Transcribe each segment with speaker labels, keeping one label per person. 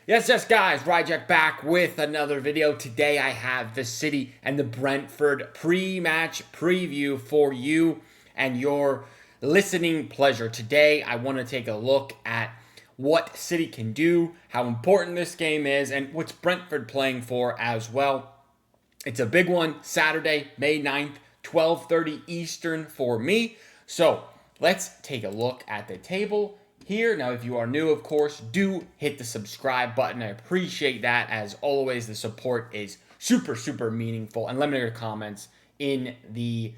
Speaker 1: Yes, guys, Ryjack back with another video. Today I have the City and the Brentford pre-match preview for you and your listening pleasure. Today I want to take a look at what City can do, how important this game is, and what's Brentford playing for as well. It's a big one, Saturday, May 9th, 12:30 Eastern for me. So let's take a look at the table here. Now, if you are new, of course, do hit the subscribe button. I appreciate that. As always, the support is super meaningful. And let me know your comments in the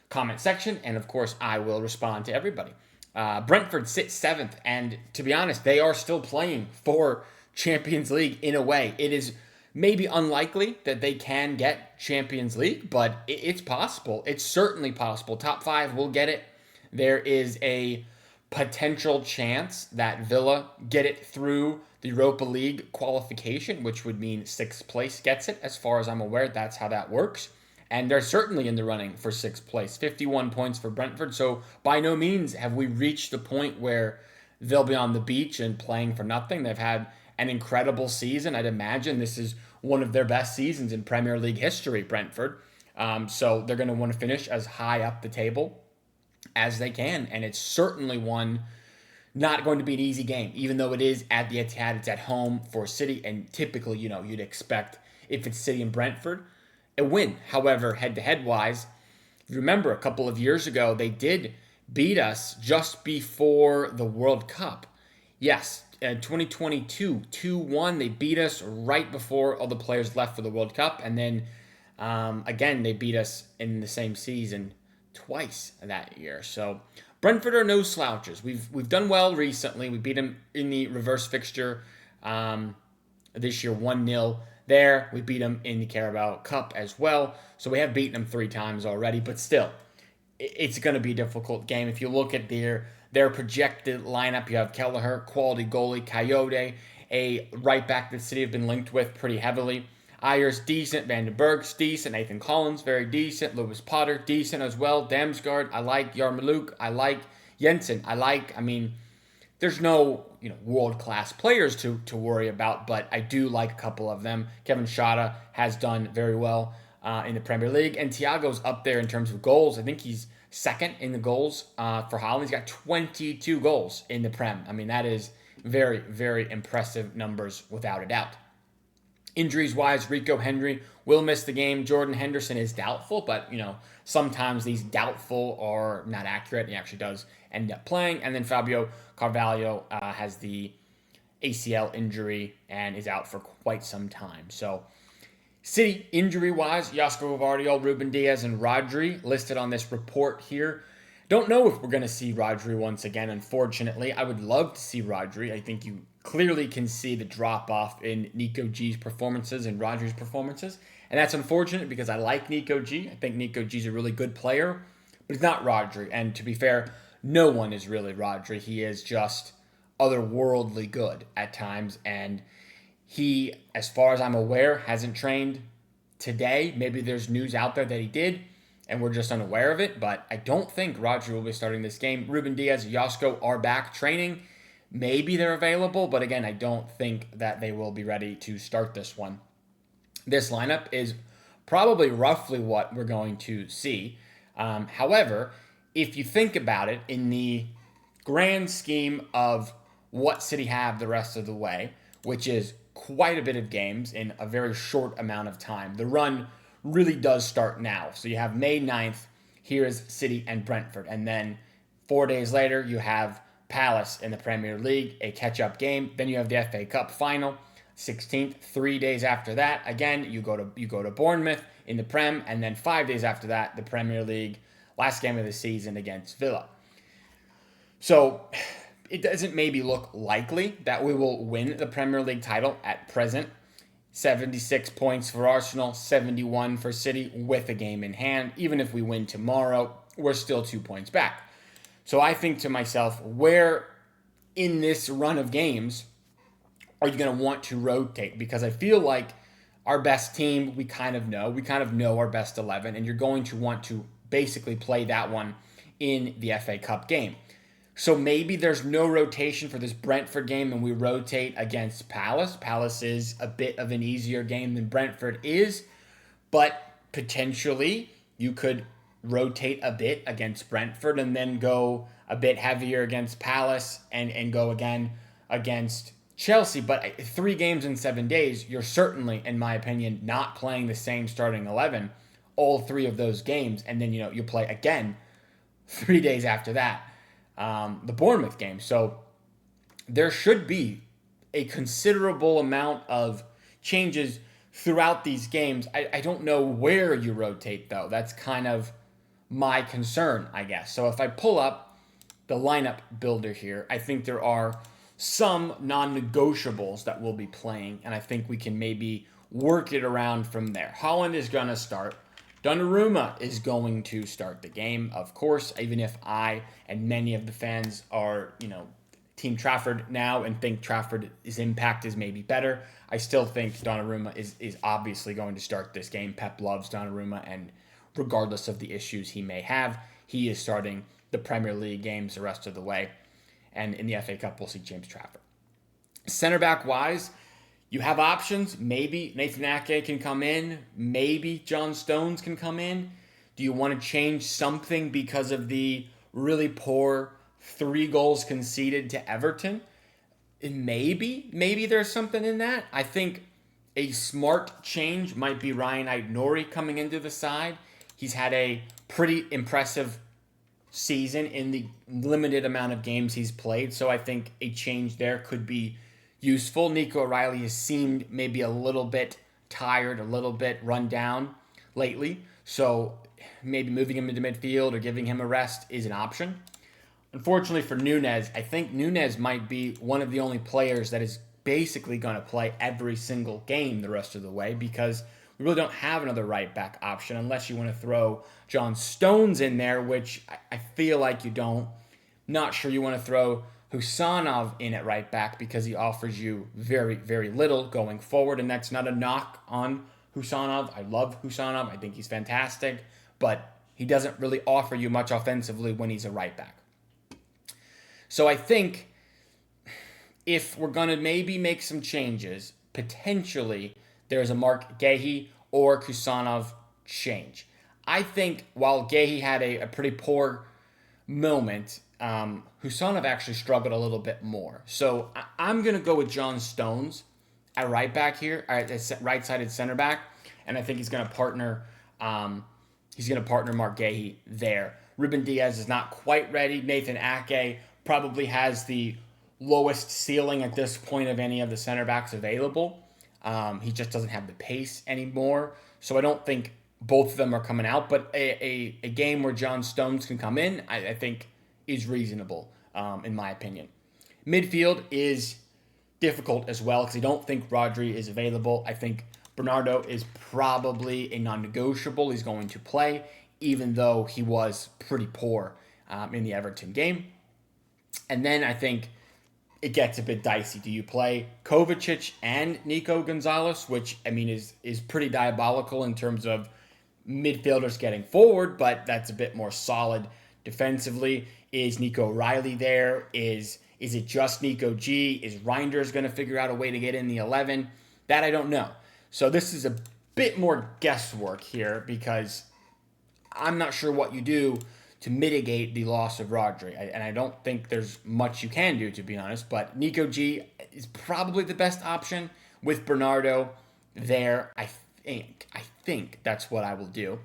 Speaker 1: comment section. And of course, I will respond to everybody. Brentford sits 7th. And to be honest, they are still playing for Champions League in a way. It is maybe unlikely that they can get Champions League, but it's possible. It's certainly possible. Top 5 will get it. There is a potential chance that Villa get it through the Europa League qualification, which would mean 6th place gets it. As far as I'm aware, that's how that works. And they're certainly in the running for 6th place. 51 points for Brentford. So by no means have we reached the point where they'll be on the beach and playing for nothing. They've had an incredible season. I'd imagine this is one of their best seasons in Premier League history, Brentford. So they're going to want to finish as high up the table as they can, and it's certainly one not going to be an easy game, even though it is at the Etihad. It's at home for City, and typically, you'd expect, if it's City and Brentford, a win. However, head-to-head wise, if you remember a couple of years ago, they did beat us just before the World Cup. Yes, 2022, 2-1, they beat us right before all the players left for the World Cup, and then again, they beat us in the same season twice that year. So Brentford are no slouches. We've done well recently. We beat them in the reverse fixture this year, 1-0 there. We beat them in the Carabao Cup as well. So we have beaten them 3 times already, but still, it's going to be a difficult game. If you look at their projected lineup, you have Kelleher, quality goalie, Coyote, a right back that City have been linked with pretty heavily. Ayers, decent. Van den Berg's decent. Nathan Collins, very decent. Lewis Potter, decent as well. Damsgaard, I like. Yarmolenko, I like. Jensen, I like. I mean, there's no world-class players to worry about, but I do like a couple of them. Kevin Schade has done very well in the Premier League, and Thiago's up there in terms of goals. I think he's second in the goals for Holland. He's got 22 goals in the Prem. I mean, that is very impressive numbers without a doubt. Injuries-wise, Rico Henry will miss the game. Jordan Henderson is doubtful, but, sometimes these doubtful are not accurate. He actually does end up playing. And then Fabio Carvalho has the ACL injury and is out for quite some time. So City, injury-wise, Josko Gvardiol, Ruben Diaz, and Rodri listed on this report here. Don't know if we're going to see Rodri once again, unfortunately. I would love to see Rodri. I think you clearly can see the drop-off in Nico G's performances and Rodri's performances. And that's unfortunate because I like Nico G. I think Nico G's a really good player, but he's not Rodri. And to be fair, no one is really Rodri. He is just otherworldly good at times. And he, as far as I'm aware, hasn't trained today. Maybe there's news out there that he did, and we're just unaware of it. But I don't think Rodri will be starting this game. Ruben Diaz and Josko are back training. Maybe they're available, but again, I don't think that they will be ready to start this one. This lineup is probably roughly what we're going to see. However, if you think about it in the grand scheme of what City have the rest of the way, which is quite a bit of games in a very short amount of time, the run really does start now. So you have May 9th, here is City and Brentford. And then 4 days later, you have Palace in the Premier League, a catch-up game. Then you have the FA Cup final, 16th. 3 days after that, again, you go to Bournemouth in the Prem, and then 5 days after that, the Premier League, last game of the season against Villa. So it doesn't maybe look likely that we will win the Premier League title at present. 76 points for Arsenal, 71 for City with a game in hand. Even if we win tomorrow, we're still 2 points back. So I think to myself, where in this run of games are you going to want to rotate? Because I feel like our best team, we kind of know. We kind of know our best 11, and you're going to want to basically play that one in the FA Cup game. So maybe there's no rotation for this Brentford game and we rotate against Palace. Palace is a bit of an easier game than Brentford is, but potentially you could rotate a bit against Brentford and then go a bit heavier against Palace and go again against Chelsea. But 3 games in 7 days, you're certainly, in my opinion, not playing the same starting 11 all 3 of those games. And then, you play again 3 days after that, the Bournemouth game. So there should be a considerable amount of changes throughout these games. I don't know where you rotate, though. That's kind of my concern, I guess. So if I pull up the lineup builder here, I think there are some non-negotiables that we'll be playing, and I think we can maybe work it around from there. Holland is going to start. Donnarumma is going to start the game, of course, even if I and many of the fans are, Team Trafford now and think Trafford's impact is maybe better. I still think Donnarumma is obviously going to start this game. Pep loves Donnarumma, and regardless of the issues he may have, he is starting the Premier League games the rest of the way. And in the FA Cup, we'll see James Trafford. Center back wise, you have options. Maybe Nathan Ake can come in. Maybe John Stones can come in. Do you want to change something because of the really poor 3 goals conceded to Everton? Maybe there's something in that. I think a smart change might be Ryan Aït-Nouri coming into the side. He's had a pretty impressive season in the limited amount of games he's played, so I think a change there could be useful. Nico O'Reilly has seemed maybe a little bit tired, a little bit run down lately, so maybe moving him into midfield or giving him a rest is an option. Unfortunately for Nunez, I think Nunez might be one of the only players that is basically going to play every single game the rest of the way, because we really don't have another right back option unless you want to throw John Stones in there, which I feel like you don't. Not sure you want to throw Husanov in at right back because he offers you very, very little going forward, and that's not a knock on Husanov. I love Husanov. I think he's fantastic, but he doesn't really offer you much offensively when he's a right back. So I think if we're going to maybe make some changes, potentially there's a Mark Guéhi or Kusanov change. I think while Guéhi had a pretty poor moment, Husanov actually struggled a little bit more. So I'm going to go with John Stones at right back here, at right-sided center back, and I think he's going to partner Mark Guéhi there. Ruben Diaz is not quite ready. Nathan Ake probably has the lowest ceiling at this point of any of the center backs available. He just doesn't have the pace anymore. So I don't think both of them are coming out. But a game where John Stones can come in, I think is reasonable, in my opinion. Midfield is difficult as well because I don't think Rodri is available. I think Bernardo is probably a non-negotiable. He's going to play, even though he was pretty poor in the Everton game. And then I think it gets a bit dicey. Do you play Kovacic and Nico Gonzalez, which, is pretty diabolical in terms of midfielders getting forward, but that's a bit more solid defensively? Is Nico O'Reilly there? Is it just Nico G? Is Reinders going to figure out a way to get in the 11? That I don't know. So this is a bit more guesswork here because I'm not sure what you do to mitigate the loss of Rodri. And I don't think there's much you can do, to be honest. But Nico G is probably the best option with Bernardo there. I think that's what I will do.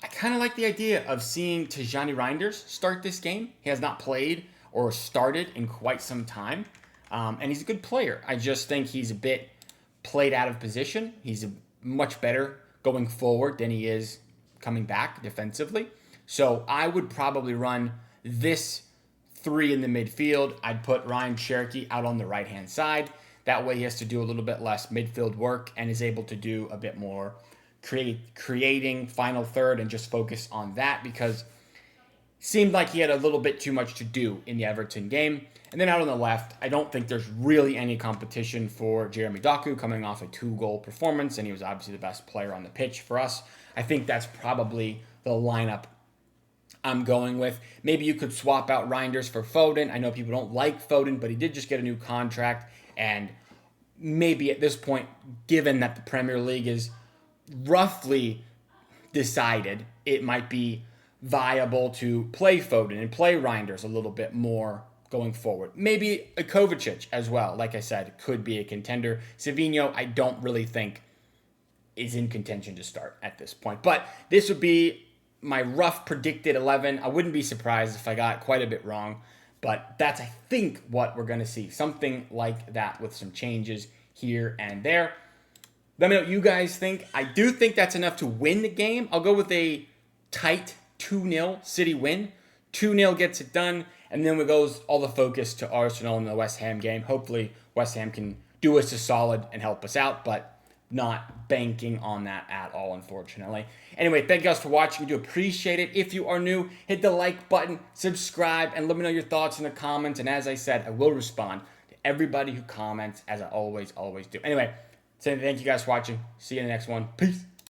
Speaker 1: I kind of like the idea of seeing Tijani Reinders start this game. He has not played or started in quite some time. And he's a good player. I just think he's a bit played out of position. He's much better going forward than he is coming back defensively. So I would probably run this 3 in the midfield. I'd put Ryan Cherokee out on the right-hand side. That way he has to do a little bit less midfield work and is able to do a bit more creating final third and just focus on that, because it seemed like he had a little bit too much to do in the Everton game. And then out on the left, I don't think there's really any competition for Jeremy Doku coming off a 2-goal performance, and he was obviously the best player on the pitch for us. I think that's probably the lineup I'm going with. Maybe you could swap out Reinders for Foden. I know people don't like Foden, but he did just get a new contract. And maybe at this point, given that the Premier League is roughly decided, it might be viable to play Foden and play Reinders a little bit more going forward. Maybe a Kovacic as well, like I said, could be a contender. Savinho, I don't really think is in contention to start at this point. But this would be my rough predicted 11. I wouldn't be surprised if I got quite a bit wrong, but that's, I think, what we're going to see. Something like that with some changes here and there. Let me know what you guys think. I do think that's enough to win the game. I'll go with a tight 2-0 City win. 2-0 gets it done, and then it goes all the focus to Arsenal in the West Ham game. Hopefully, West Ham can do us a solid and help us out, but not banking on that at all, unfortunately. Anyway, thank you guys for watching. I do appreciate it. If you are new, hit the like button, subscribe, and let me know your thoughts in the comments. And as I said, I will respond to everybody who comments, as I always do. Anyway, thank you guys for watching. See you in the next one. Peace.